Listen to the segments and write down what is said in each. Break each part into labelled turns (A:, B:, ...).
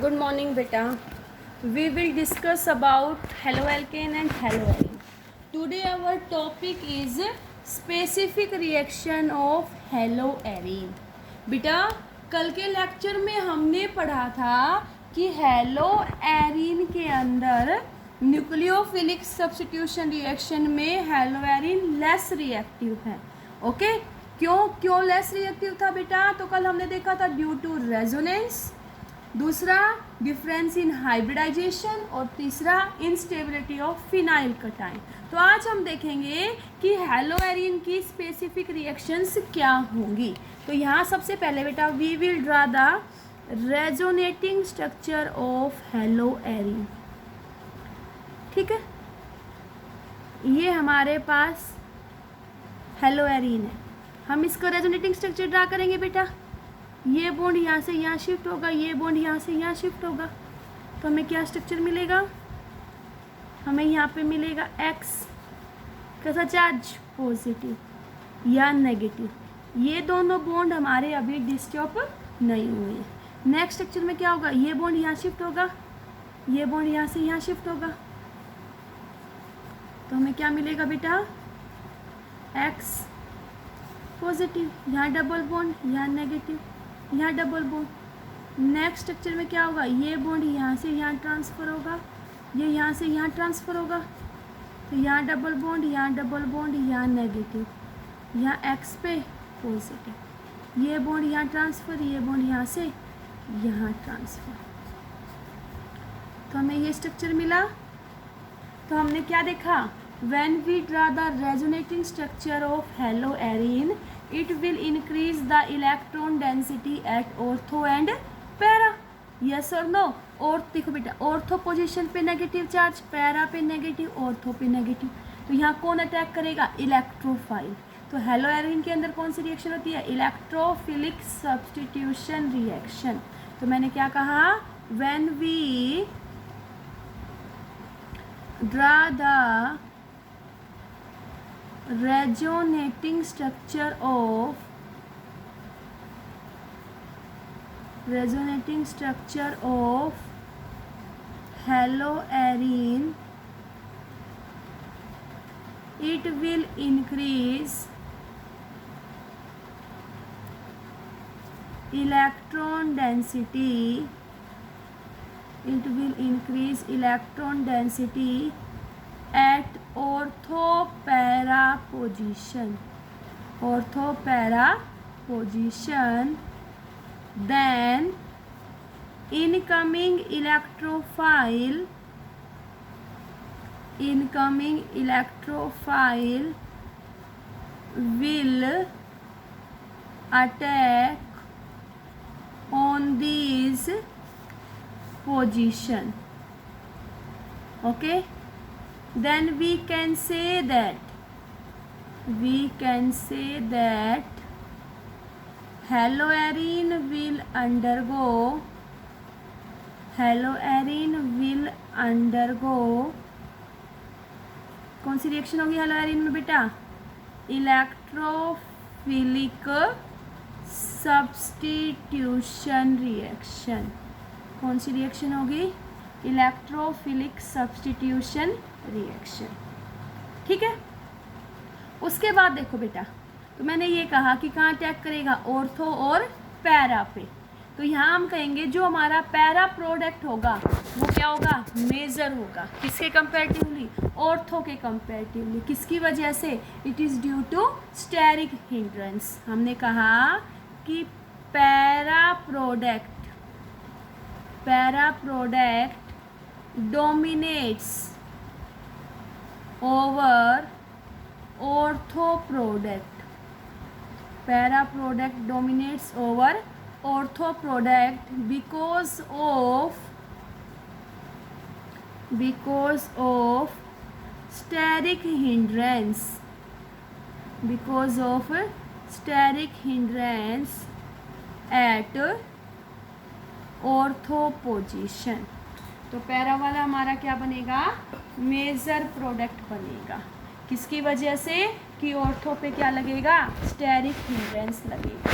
A: Good morning, beta. We will discuss about haloalkane and haloarine. Today our topic is specific reaction of haloarine. बेटा कल के lecture में हमने पढ़ा था कि हेलोएरिन के अंदर न्यूक्लियोफिलिक सब्स्टिट्यूशन रिएक्शन में हेलोएरिन लेस रिएक्टिव है. ओके, क्यों लेस रिएक्टिव था बेटा? तो कल हमने देखा था ड्यू टू रेजोनेंस, दूसरा डिफरेंस इन हाइब्रिडाइजेशन और तीसरा इंस्टेबिलिटी ऑफ फिनाइल कटाइन. तो आज हम देखेंगे कि हेलोएरिन की स्पेसिफिक रिएक्शंस क्या होंगी. तो यहाँ सबसे पहले बेटा we will draw the resonating structure of haloarene. ठीक है, ये हमारे पास हेलोएरिन है. हम इसका रेजोनेटिंग स्ट्रक्चर ड्रा करेंगे बेटा. ये बॉन्ड यहाँ से यहाँ शिफ्ट होगा, ये बॉन्ड यहाँ से यहाँ शिफ्ट होगा, तो हमें क्या स्ट्रक्चर मिलेगा? हमें यहाँ पे मिलेगा X कैसा चार्ज, पॉजिटिव या नेगेटिव. ये दोनों बॉन्ड हमारे अभी डिस्टर्ब नहीं हुए हैं. नेक्स्ट स्ट्रक्चर में क्या होगा? ये बॉन्ड यहाँ शिफ्ट होगा, ये बॉन्ड यहाँ से यहाँ शिफ्ट होगा, तो हमें क्या मिलेगा बेटा? X पॉजिटिव, यहाँ डबल बॉन्ड, यहाँ नेगेटिव, यहाँ डबल बॉन्ड. नेक्स्ट स्ट्रक्चर में क्या होगा? ये बॉन्ड यहाँ से यहाँ ट्रांसफ़र होगा, ये यहाँ से यहाँ ट्रांसफ़र होगा, तो यहाँ डबल बॉन्ड, यहाँ डबल बॉन्ड, यहाँ नेगेटिव, यहाँ X पे पॉजिटिव, ये बॉन्ड यहाँ ट्रांसफ़र, ये बॉन्ड यहाँ से यहाँ ट्रांसफ़र. तो हमें ये स्ट्रक्चर मिला. तो हमने क्या देखा? When we draw the resonating structure of haloarine, it will increase the electron density at ortho and para. Yes or no? और देखो बेटा, ऑर्थो पोजीशन पे नेगेटिव चार्ज, पैरा पे नेगेटिव, ऑर्थो पे नेगेटिव. तो यहाँ कौन अटैक करेगा? इलेक्ट्रोफाइल. तो हेलोएरिन के अंदर कौन सी रिएक्शन होती है? Electrophilic substitution reaction. तो मैंने क्या कहा? When we draw the resonating structure of haloarine, it will increase electron density at ortho-para position, then incoming electrophile will attack on these position. Okay, then we can say that haloarine will undergo कौन सी reaction होगी हेलोएरिन में बेटा? Electrophilic substitution reaction. कौन सी reaction होगी? Electrophilic substitution reaction. ठीक है. उसके बाद देखो बेटा, तो मैंने ये कहा कि कहाँ अटैक करेगा? ऑर्थो और पैरा पे. तो यहाँ हम कहेंगे जो हमारा पैरा प्रोडक्ट होगा वो क्या होगा? मेजर होगा. किसके कंपैरेटिवली? ऑर्थो के कंपैरेटिवली. किसकी वजह से? It is due to steric hindrance. हमने कहा कि para product dominates over ortho product. Para product dominates over ortho product because of steric hindrance at ortho position. तो पैरा वाला हमारा क्या बनेगा? मेजर प्रोडक्ट बनेगा. किसकी वजह से? कि ऑर्थो पे क्या लगेगा? स्टेरिक हिंड्रेंस लगेगा.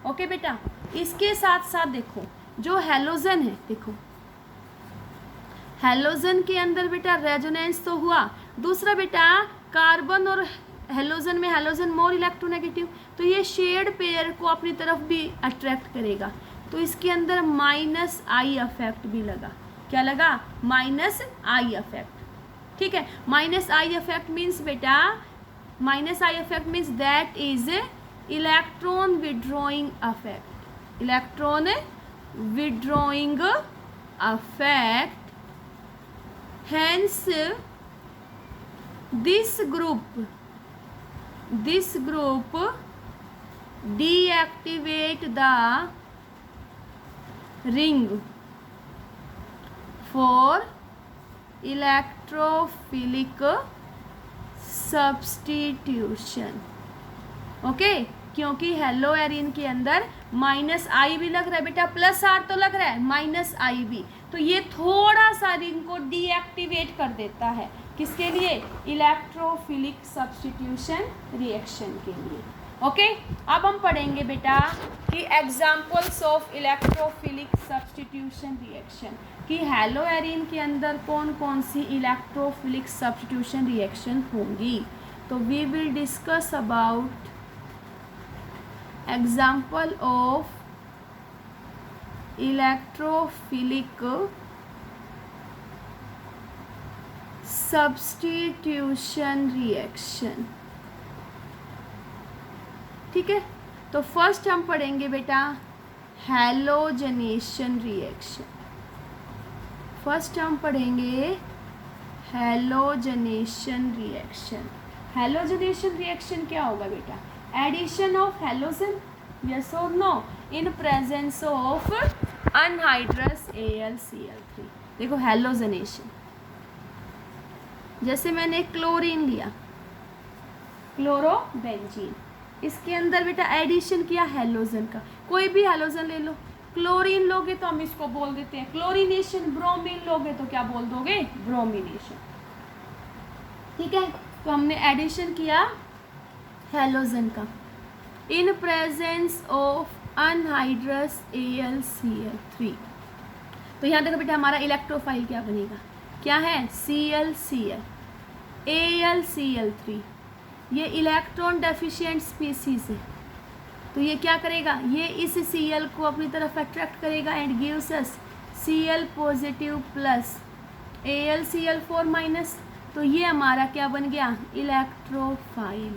A: ओके बेटा, इसके साथ साथ देखो जो हैलोजन है, देखो हैलोजन के अंदर बेटा रेजोनेंस तो हुआ, दूसरा बेटा कार्बन और हैलोजन में हैलोजन मोर इलेक्ट्रोनेगेटिव, तो ये शेयर्ड पेयर को अपनी तरफ भी अट्रैक्ट करेगा, तो इसके अंदर माइनस आई इफेक्ट भी लगा। क्या लगा? Minus I effect. ठीक है, माइनस आई इफेक्ट मीन्स बेटा, minus I effect means that is electron withdrawing effect, electron withdrawing effect. Hence, this group deactivate the ring for electrophilic substitution. Okay, क्योंकि hello Erin के अंदर minus आई भी लग रहा है बेटा, प्लस आर तो लग रहा है, माइनस आई भी, तो ये थोड़ा सा रिंग को डीएक्टिवेट कर देता है। किसके लिए? इलेक्ट्रोफिलिक सब्स्टिट्यूशन रिएक्शन के लिए। ओके, अब हम पढ़ेंगे बेटा कि examples of electrophilic substitution reaction, कि हेलो एरिन के अंदर कौन कौन सी इलेक्ट्रोफिलिक सब्स्टिट्यूशन रिएक्शन होंगी। तो we will discuss about example of electrophilic substitution reaction। ठीक है, तो फर्स्ट हम पढ़ेंगे बेटा हैलोजनेशन रिएक्शन। फर्स्ट हम पढ़ेंगे हैलोजनेशन रिएक्शन। हैलोजनेशन रिएक्शन क्या होगा बेटा? एडिशन ऑफ हैलोजन, यस और no, in presence of anhydrous AlCl3। देखो हैलोजनेशन, जैसे मैंने क्लोरीन लिया, क्लोरोबेंजीन, इसके अंदर बेटा एडिशन किया हैलोजन का, कोई भी हैलोजन ले लो। क्लोरीन लोगे तो हम इसको बोल देते हैं क्लोरीनेशन, ब्रोमीन लोगे तो क्या बोल दोगे? ब्रोमिनेशन। ठीक है, तो हमने एडिशन किया हैलोजन का इन प्रेजेंस ऑफ अनहाइड्रस AlCl3। तो यहाँ देखो बेटा हमारा इलेक्ट्रोफाइल क्या बनेगा, क्या है? ClCl, AlCl3। ये इलेक्ट्रॉन डेफिशिएंट स्पीसीज है, तो ये क्या करेगा? ये इस Cl को अपनी तरफ अट्रैक्ट करेगा and gives us Cl positive plus AlCl4 minus. तो ये हमारा क्या बन गया? इलेक्ट्रोफाइल।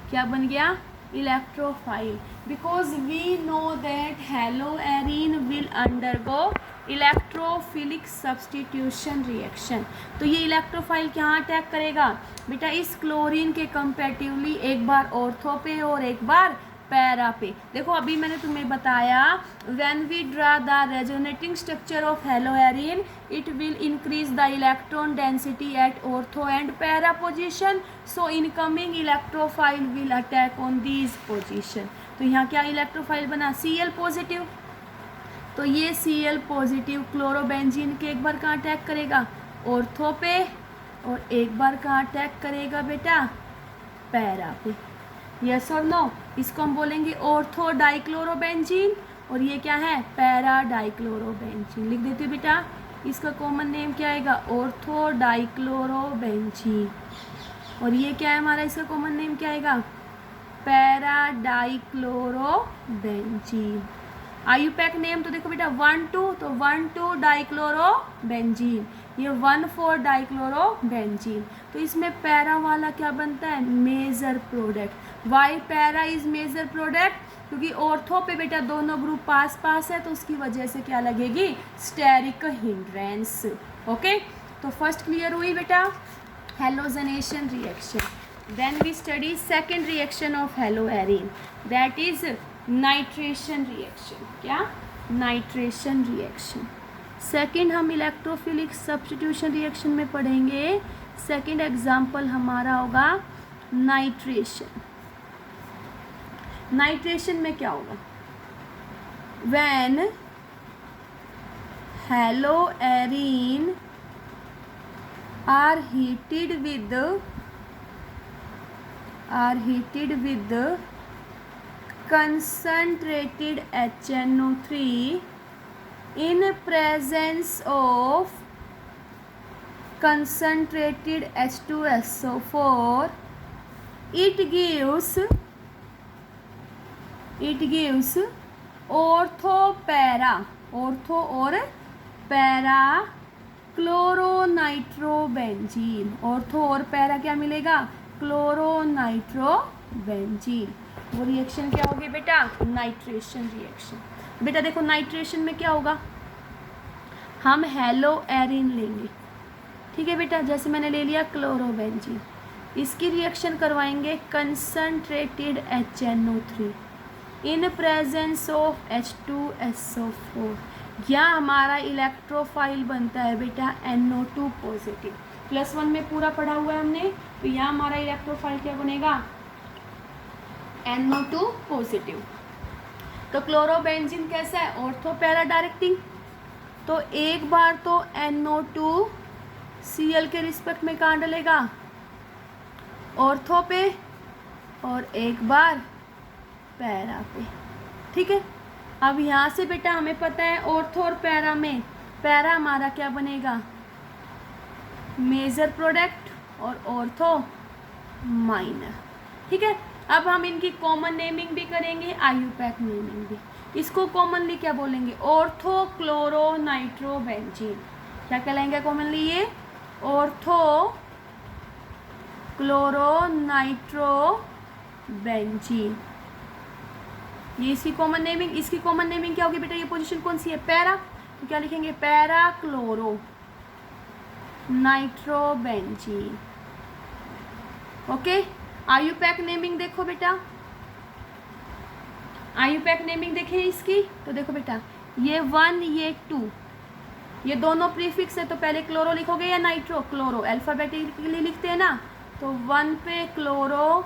A: क्या बन गया? Electrophile. Because we know that haloarene will undergo electrophilic substitution reaction. तो ये इलेक्ट्रोफाइल कहाँ अटैक करेगा बेटा? इस क्लोरीन के कंपेरेटिवली एक बार ऑर्थो पे और एक बार पैरा पे। देखो अभी मैंने तुम्हें बताया when we draw the resonating structure of haloarene it will increase the electron density at ortho and para position, so incoming electrophile will attack on these position. तो यहाँ क्या इलेक्ट्रोफाइल बना? Cl पॉजिटिव, तो ये Cl पॉजिटिव क्लोरोबेंजीन के एक बार कहाँ attack करेगा? ऑर्थो पे, और एक बार कहाँ अटैक करेगा बेटा? पैरा पे। यस और नो? इसको हम बोलेंगे ऑर्थो डाइक्लोरोबेंजीन, और ये क्या है? Para dichlorobenzene. लिख देती हूँ बेटा, इसका कॉमन नेम क्या आएगा? Ortho dichlorobenzene. और ये क्या है हमारा? इसका कॉमन नेम क्या आएगा? Para dichlorobenzene. आईयूपैक नेम तो देखो बेटा 1,2, तो 1,2 डाइक्लोरोबेंजीन, ये 1,4 डाइक्लोरोबेंजीन। तो इसमें पैरा वाला क्या बनता है? Major product. Why para is major product? क्योंकि ऑर्थो पे बेटा दोनों ग्रुप पास पास है, तो उसकी वजह से क्या लगेगी? Steric hindrance. ओके, तो फर्स्ट क्लियर हुई बेटा halogenation reaction. Then we study second reaction of haloarene, that is nitration reaction. क्या? Nitration reaction. सेकेंड हम इलेक्ट्रोफिलिक सब्स्टिट्यूशन रिएक्शन में पढ़ेंगे। सेकेंड एग्जाम्पल हमारा होगा नाइट्रेशन। नाइट्रेशन में क्या होगा? When haloarene are heated with concentrated HNO3 in presence of concentrated H2SO4 it gives ortho और पैरा क्लोरोनाइट्रोबेंजीन। ऑर्थो और पैरा क्या मिलेगा? क्लोरोनाइट्रोबेंजीन। वो रिएक्शन क्या होगी बेटा? Nitration reaction. बेटा देखो नाइट्रेशन में क्या होगा, हम हेलो एरिन लेंगे, ठीक है बेटा, जैसे मैंने ले लिया क्लोरोबेंजीन, इसकी रिएक्शन करवाएंगे concentrated HNO3 in presence of H2SO4। यहाँ हमारा इलेक्ट्रोफाइल बनता है बेटा NO2 पॉजिटिव। +1 में पूरा पढ़ा हुआ है हमने, तो यहाँ हमारा इलेक्ट्रोफाइल क्या बनेगा? NO2 positive. तो क्लोरोबेंजीन कैसा है? Ortho para directing. तो एक बार तो NO2 Cl के रिस्पेक्ट में कहाँ डलेगा? ऑर्थो पे, और एक बार पैरा पे, ठीक है। अब यहाँ से बेटा हमें पता है ऑर्थो और पैरा में, पैरा हमारा क्या बनेगा? मेजर प्रोडक्ट, और ऑर्थो माइनर, ठीक है। अब हम इनकी कॉमन नेमिंग भी करेंगे, IUPAC नेमिंग भी। इसको कॉमनली क्या बोलेंगे? ऑर्थो क्लोरोनाइट्रोबेंजीन। क्या कहलाएंगे कॉमनली ये? ऑर्थो क्लोरोनाइट्रोबेंजीन, ये इसकी कॉमन नेमिंग। इसकी कॉमन नेमिंग क्या होगी बेटा? ये पोजीशन कौन सी है? पैरा, तो क्या लिखेंगे? Para chloro nitrobenzene. Okay. IUPAC naming देखो बेटा, IUPAC नेमिंग देखें इसकी, तो देखो बेटा ये 1 ये 2, ये दोनों प्रीफिक्स है, तो पहले क्लोरो लिखोगे या नाइट्रो? क्लोरो अल्फाबेटिकली लिखते हैं ना, तो 1 पे क्लोरो,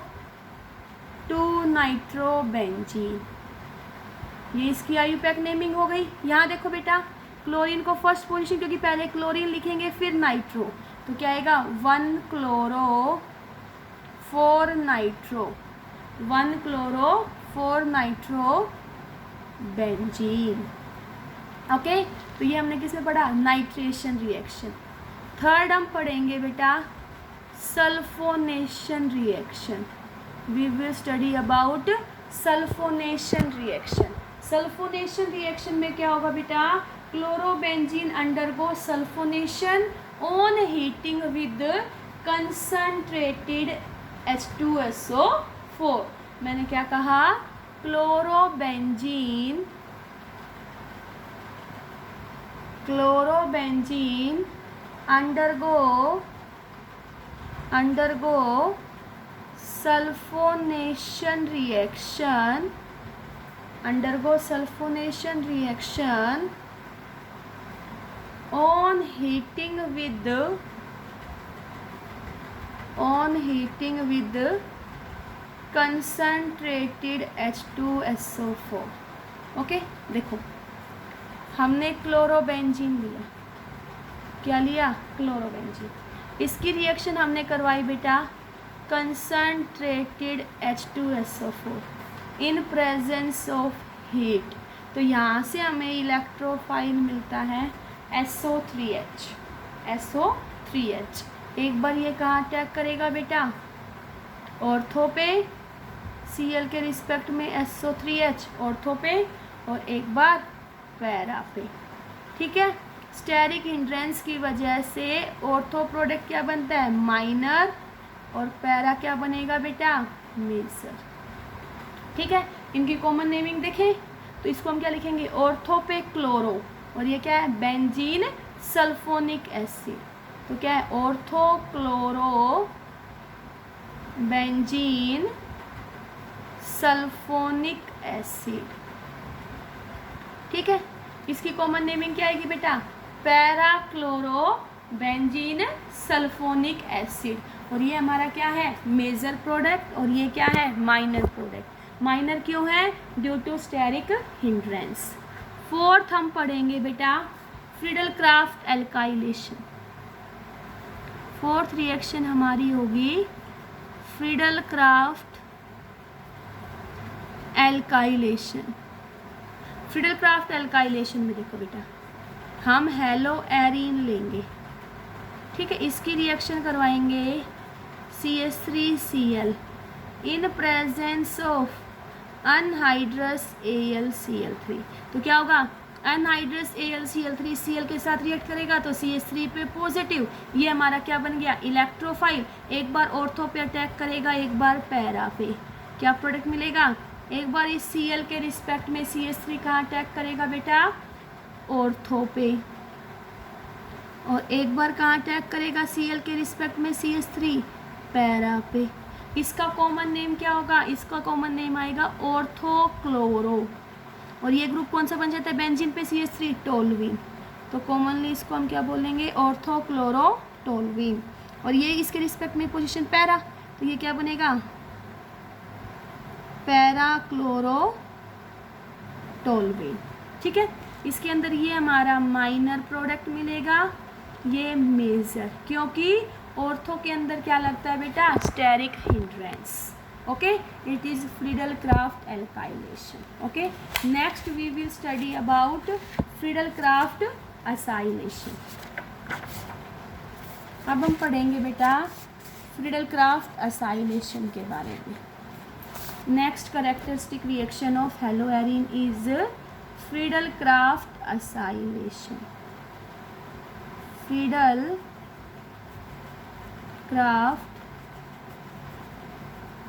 A: 2 नाइट्रोबेंजीन, ये इसकी IUPAC नेमिंग हो गई। यहाँ देखो बेटा क्लोरीन को फर्स्ट पोजीशन, क्योंकि पहले क्लोरीन लिखेंगे फिर नाइट्रो, तो क्या आएगा? 1 chloro 4 nitro, 1 chloro 4 nitro benzene. Okay, तो ये हमने किसमें पढ़ा? Nitration reaction. थर्ड हम पढ़ेंगे बेटा sulfonation reaction. We will study about sulfonation reaction. Sulfonation reaction में क्या होगा बेटा? Chlorobenzene undergo sulfonation on heating with concentrated H2SO4। मैंने क्या कहा? Chlorobenzene undergo sulfonation reaction on heating with concentrated H2SO4। Okay, देखो हमने क्लोरोबेंजीन लिया, क्या लिया? क्लोरोबेंजीन। इसकी रिएक्शन हमने करवाई बेटा concentrated H2SO4 in presence of heat. तो यहाँ से हमें इलेक्ट्रोफाइल मिलता है SO3H। एक बार ये कहाँ अटैक करेगा बेटा? ऑर्थो पे, Cl के रिस्पेक्ट में SO3H ऑर्थो पे, और एक बार पैरा पे, ठीक है। स्टेरिक हिंड्रेंस की वजह से ऑर्थो प्रोडक्ट क्या बनता है? माइनर, और पैरा क्या बनेगा बेटा? मेजर, ठीक है। इनकी कॉमन नेमिंग देखें, तो इसको हम क्या लिखेंगे? ऑर्थो पे क्लोरो, और ये क्या है? Benzene sulphonic acid. तो क्या है? Ortho chloro benzene sulphonic acid, ठीक है। इसकी कॉमन नेमिंग क्या आएगी बेटा? Para chloro benzene sulphonic acid. और ये हमारा क्या है? मेजर प्रोडक्ट, और ये क्या है? Minor product. माइनर क्यों है? Due to steric hindrance. Fourth हम पढ़ेंगे बेटा Friedel Crafts alkylation. Fourth reaction हमारी होगी Friedel Crafts alkylation. Friedel Crafts alkylation में देखो बेटा हम हेलो एरीन लेंगे, ठीक है। इसकी रिएक्शन करवाएंगे CH3Cl in presence of anhydrous AlCl3। तो क्या होगा, अनहाइड्रस AlCl3 Cl के साथ रिएक्ट करेगा तो CH3 पे पॉजिटिव, ये हमारा क्या बन गया, इलेक्ट्रोफाइल। एक बार ऑर्थो पे अटैक करेगा, एक बार पैरा पे, क्या प्रोडक्ट मिलेगा, एक बार इस Cl के रिस्पेक्ट में CH3 कहाँ अटैक करेगा बेटा, ऑर्थो पे, और एक बार कहाँ अटैक करेगा Cl के रिस्पेक्ट में CH3, पैरा पे। इसका कॉमन नेम क्या होगा, इसका कॉमन नेम आएगा ऑर्थोक्लोरो, और ये ग्रुप कौन सा बन जाता है बेंजीन पे CH3, टोल्यूइन। तो कॉमनली इसको हम क्या बोलेंगे, ऑर्थोक्लोरो टोल्यूइन। और ये इसके रिस्पेक्ट में पोजीशन पैरा, तो ये क्या बनेगा, पैराक्लोरो टोल्यूइन, ठीक है। इसके अंदर ये हमारा माइनर प्रोडक्ट मिलेगा, ये मेजर, क्योंकि ऑर्थो के अंदर क्या लगता है बेटा, steric hindrance, okay. It is Friedel Crafts alkylation, okay. Next we will study about Friedel Crafts acylation. अब हम पढ़ेंगे बेटा फ्रीडल क्राफ्ट असाइलेशन के बारे में। Next characteristic reaction of haloarene is Friedel Crafts acylation. Friedel Crafts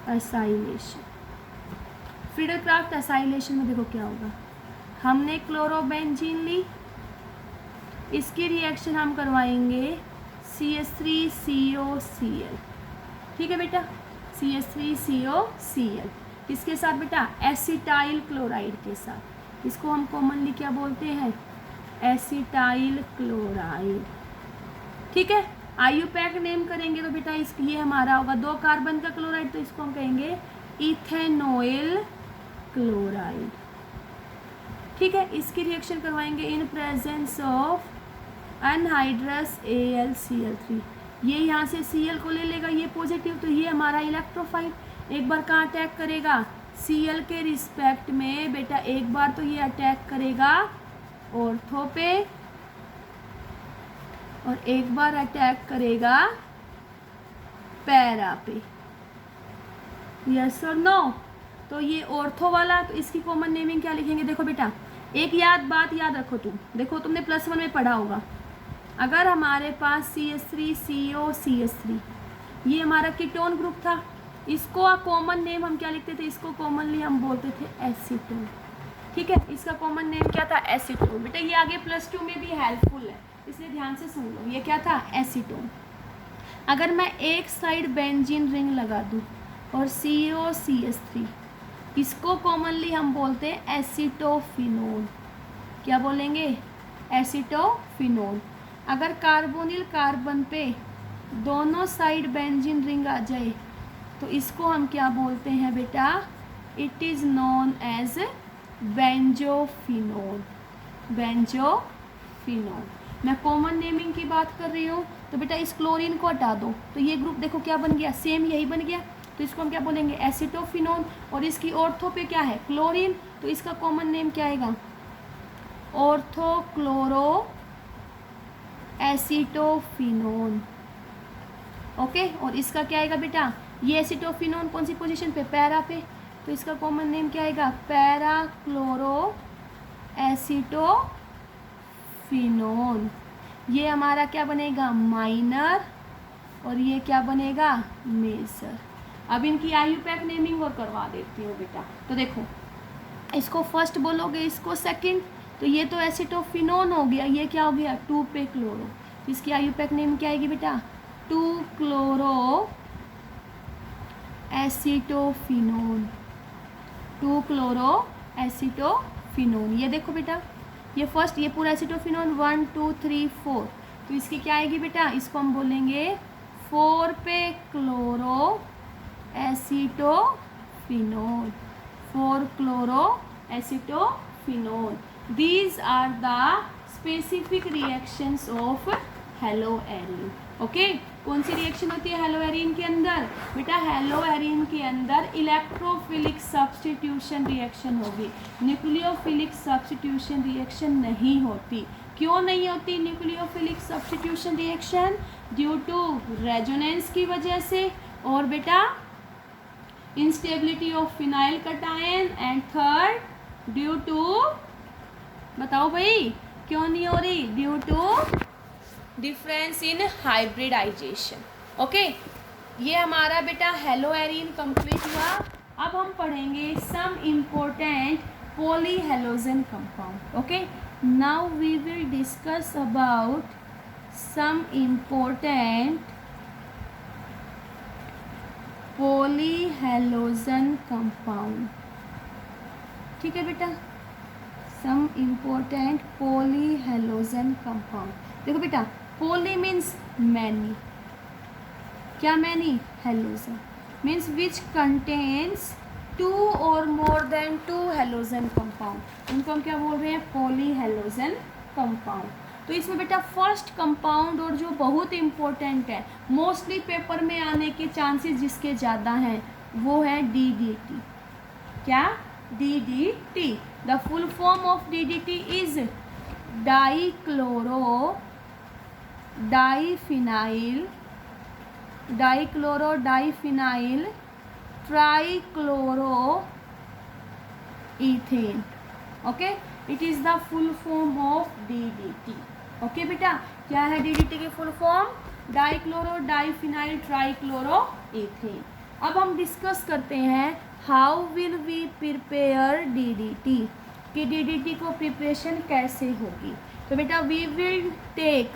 A: acylation, Friedel Crafts acylation में देखो क्या होगा, हमने क्लोरोबेंजीन ली, इसकी रिएक्शन हम करवाएंगे CH3COCl, ठीक है बेटा, CH3COCl किसके साथ बेटा, एसिटाइल क्लोराइड के साथ। इसको हम कॉमनली क्या बोलते हैं, एसिटाइल क्लोराइड, ठीक है। आईयूपैक नेम करेंगे तो बेटा इस ये हमारा होगा 2 कार्बन का क्लोराइड, तो इसको हम कहेंगे इथेनॉइल क्लोराइड, ठीक है। इसकी रिएक्शन करवाएंगे इन प्रेजेंस ऑफ अनहाइड्रस AlCl3। ये यहाँ से Cl को ले लेगा, ये पॉजिटिव, तो ये हमारा इलेक्ट्रोफाइल। एक बार कहाँ अटैक करेगा, Cl के रिस्पेक्ट में बेटा, एक बार तो ये अटैक करेगा ऑर्थो पे, और एक बार अटैक करेगा पैरा पे, यस और नो। तो ये ऑर्थो वाला, तो इसकी कॉमन नेमिंग क्या लिखेंगे, देखो बेटा एक बात याद रखो तुम, देखो तुमने +1 में पढ़ा होगा, अगर हमारे पास CH3COCH3 ये हमारा कीटोन ग्रुप था, इसको कॉमन नेम हम क्या लिखते थे, इसको कॉमनली हम बोलते थे एसीटोन, ठीक है। इसका कॉमन नेम क्या था, एसीटोन। बेटा ये आगे +2 में भी हेल्पफुल है, इसलिए ध्यान से सुन लो, ये क्या था, एसीटोन। अगर मैं एक साइड बेंजीन रिंग लगा दूँ और COCH3, इसको कॉमनली हम बोलते हैं एसीटोफिनोल, क्या बोलेंगे, एसीटोफिनोल। अगर कार्बोनिल कार्बन पे दोनों साइड बेंजीन रिंग आ जाए तो इसको हम क्या बोलते हैं बेटा, इट इज़ नोन एज बेंजोफिनोल, बेंजोफिनोल। मैं कॉमन नेमिंग की बात कर रही हूँ, तो बेटा इस क्लोरीन को हटा दो तो ये ग्रुप देखो क्या बन गया, सेम यही बन गया, तो इसको हम क्या बोलेंगे, एसीटोफिनोल। और इसकी ऑर्थो पे क्या है, क्लोरीन, तो इसका कॉमन नेम क्या आएगा, ऑर्थोक्लोरो एसीटोफिनोन, ओके। और इसका क्या आएगा बेटा, ये एसीटोफिनोन कौन सी पोजीशन पे, पैरा पे, तो इसका कॉमन नेम क्या आएगा, पैराक्लोरो एसीटोफिनोन। ये हमारा क्या बनेगा, माइनर, और ये क्या बनेगा, मेजर। अब इनकी आईयूपैक नेमिंग और करवा देती हूँ बेटा। तो देखो इसको फर्स्ट बोलोगे, इसको सेकंड, तो ये तो एसीटोफिनोन हो गया, ये क्या हो गया, 2 पे क्लोरो। तो इसकी आईयूपैक नेम क्या आएगी बेटा, 2 क्लोरो एसीटोफिनोन, 2 क्लोरो एसीटोफिनोन। ये देखो बेटा, ये फर्स्ट, ये पूरा एसीटोफिनोन 1 2 3 4, तो इसकी क्या आएगी बेटा, इसको हम बोलेंगे 4 पे chloro acetophenol, 4 chloro acetophenol. These are the specific reactions of haloarene, okay. कौन सी रिएक्शन होती है हेलोएरीन के अंदर बेटा, हेलोएरीन के अंदर इलेक्ट्रोफिलिक सब्स्टिट्यूशन रिएक्शन होगी, न्यूक्लियोफिलिक सब्स्टिट्यूशन रिएक्शन नहीं होती। क्यों नहीं होती nucleophilic substitution reaction? Due to resonance की वजह से, और बेटा instability of phenyl cation, and third due to, बताओ भाई क्यों नहीं हो रही? Due to difference in hybridisation. Okay, ये हमारा बेटा हेलोएरीन कंप्लीट हुआ। अब हम पढ़ेंगे some important polyhalogen compound. Okay, now we will discuss about some important polyhalogen compound. ठीक है बेटा, सम इम्पोर्टेंट पॉलीहेलोजन कंपाउंड। देखो बेटा, पॉली मीन्स मैनी, क्या many? Halogen means which contains two और more than two halogen compound, इनको हम क्या बोल रहे हैं? Polyhalogen compound. तो इसमें बेटा फर्स्ट कंपाउंड और जो बहुत इम्पोर्टेंट है, मोस्टली पेपर में आने के चांसेस जिसके ज़्यादा हैं, वो है DDT। क्या? DDT। The full form of DDT is dichlorodiphenyl trichloroethane. Okay, it is the full form of DDT। Okay बेटा, क्या है DDT की फुल फॉर्म? डाइक्लोरोडाइफिनाइल ट्राइक्लोरोईथेन। अब हम डिस्कस करते हैं how will we prepare DDT, कि DDT को प्रिपरेशन कैसे होगी। तो बेटा वी विल टेक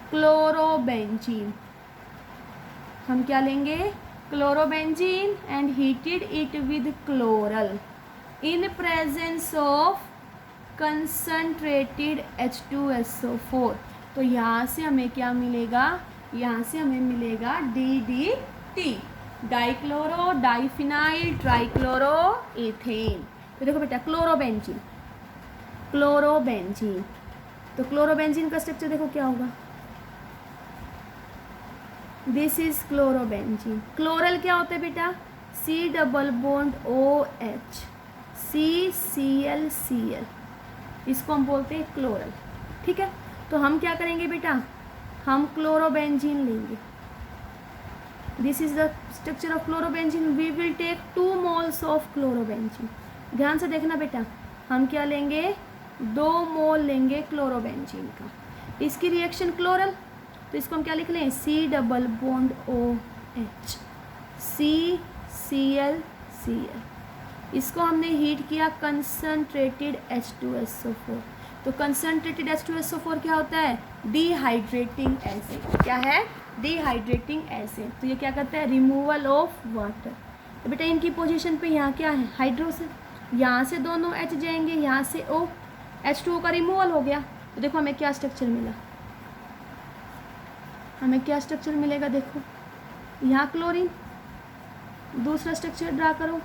A: क्लोरोबेंजीन, हम क्या लेंगे? Chlorobenzene, and heated it with chloral in presence of concentrated H2SO4। तो यहाँ से हमें क्या मिलेगा? यहाँ से हमें मिलेगा DDT, डाइक्लोरो डाइफिनाइल ट्राइक्लोरोईथेन। तो देखो बेटा, क्लोरोबेंजीन, तो क्लोरोबेंजीन का स्ट्रक्चर देखो क्या होगा? This is chlorobenzene. क्लोरल क्या होता है बेटा? C double bond OH, CCl, इसको हम बोलते हैं क्लोरल। ठीक है, तो हम क्या करेंगे बेटा? हम क्लोरोबेंजीन लेंगे। This is the structure of chlorobenzene. We will take 2 moles of chlorobenzene. ध्यान से देखना बेटा, हम क्या लेंगे? 2 मोल लेंगे क्लोरोबेंजीन का। इसकी रिएक्शन क्लोरल, तो इसको हम क्या लिख लें? C double bond OH, CCl। इसको हमने हीट किया कंसनट्रेटेड H2SO4। तो कंसनट्रेटेड H2SO4 क्या होता है? Dehydrating acid. क्या है? Dehydrating acid. तो ये क्या करता है? Removal of water. तो बेटा इनकी पोजीशन पे यहाँ क्या है? हाइड्रोजन। यहाँ से दोनों H जाएंगे, यहाँ से O, H2O का रिमूवल हो गया। तो देखो हमें क्या स्ट्रक्चर मिला? हमें क्या स्ट्रक्चर मिलेगा? देखो यहाँ क्लोरीन, दूसरा स्ट्रक्चर ड्रा करो,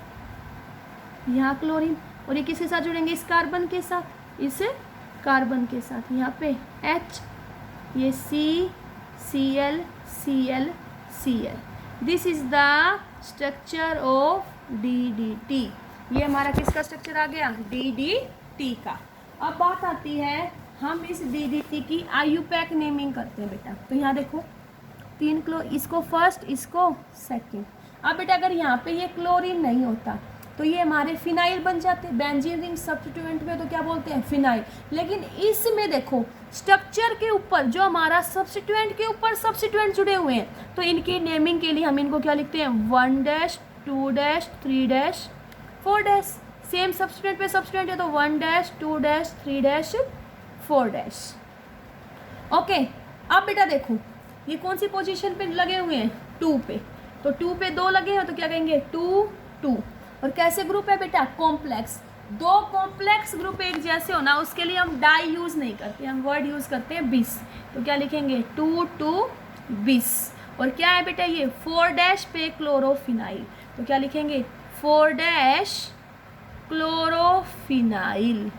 A: यहाँ क्लोरीन, और ये किसके साथ जुड़ेंगे? इस कार्बन के साथ, इस कार्बन के साथ। यहाँ पे H, ये CCl। This is the structure of DDT। ये हमारा किसका स्ट्रक्चर आ गया? DDT का। अब बात आती है, हम इस DDT की IUPAC नेमिंग करते हैं बेटा। तो यहाँ देखो 3 इसको फर्स्ट, इसको सेकंड। अब बेटा अगर यहाँ पे ये क्लोरीन नहीं होता तो ये हमारे फिनाइल बन जाते। बेंजीन रिंग सब्स्टिट्यूएंट में तो क्या बोलते हैं? फिनाइल। लेकिन इसमें देखो स्ट्रक्चर के ऊपर, जो हमारा सब्स्टिट्यूएंट के ऊपर सब्स्टिट्यूएंट जुड़े हुए हैं, तो इनकी नेमिंग के लिए हम इनको क्या लिखते हैं? 1 2 3 4 सेम सब्स्टिट्यूएंट पे सब्स्टिट्यूएंट है तो 1 2 3 4 ओके। अब बेटा देखो ये कौन सी पोजीशन पे लगे हुए हैं? 2 पे। तो 2 पे 2 लगे हैं तो क्या कहेंगे? 2 2। और कैसे ग्रुप है बेटा? कॉम्प्लेक्स। 2 कॉम्प्लेक्स ग्रुप एक जैसे हो ना, उसके लिए हम डाई यूज़ नहीं करते, हम वर्ड यूज़ करते हैं बिस। तो क्या लिखेंगे? 2 2 बिस। और क्या है बेटा? ये 4 पे क्लोरोफिनाइल। तो क्या लिखेंगे? 4 क्लोरोफिनाइल।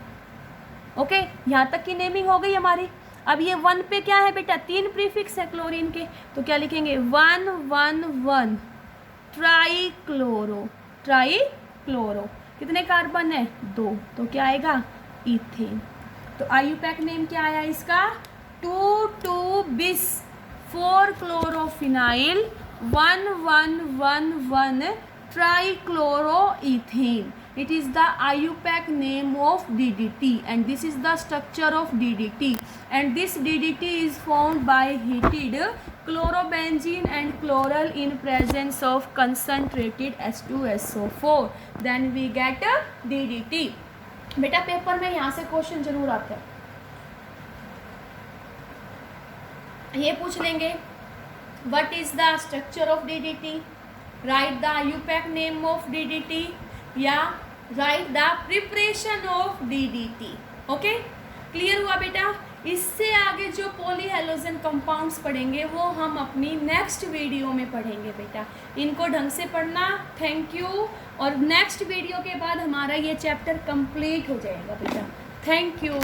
A: ओके, यहाँ तक की नेमिंग हो गई हमारी। अब ये 1 पे क्या है बेटा? 3 प्रीफिक्स है क्लोरीन के, तो क्या लिखेंगे? 1 1 1 ट्राइक्लोरो। कितने कार्बन है? 2। तो क्या आएगा? इथेन। तो आईयूपैक नेम क्या आया इसका, 2,2-bis 4-chlorophenil 1,1,1,1 trichloroethane. It is the IUPAC name of DDT, and this is the structure of DDT, and this DDT is formed by heated chlorobenzene and chloral in presence of concentrated H2SO4. Then we get a DDT. बेटा paper में यहाँ से question जरूर आते हैं, ये पूछ लेंगे what is the structure of DDT, right the IUPAC name of DDT, या right the preparation of DDT. Okay, clear हुआ बेटा. इससे आगे जो पॉलीहेलोजन कंपाउंड्स पढ़ेंगे वो हम अपनी नेक्स्ट वीडियो में पढ़ेंगे बेटा. इनको ढंग से पढ़ना. Thank you. और नेक्स्ट वीडियो के बाद हमारा ये चैप्टर कंप्लीट हो जाएगा बेटा. Thank you.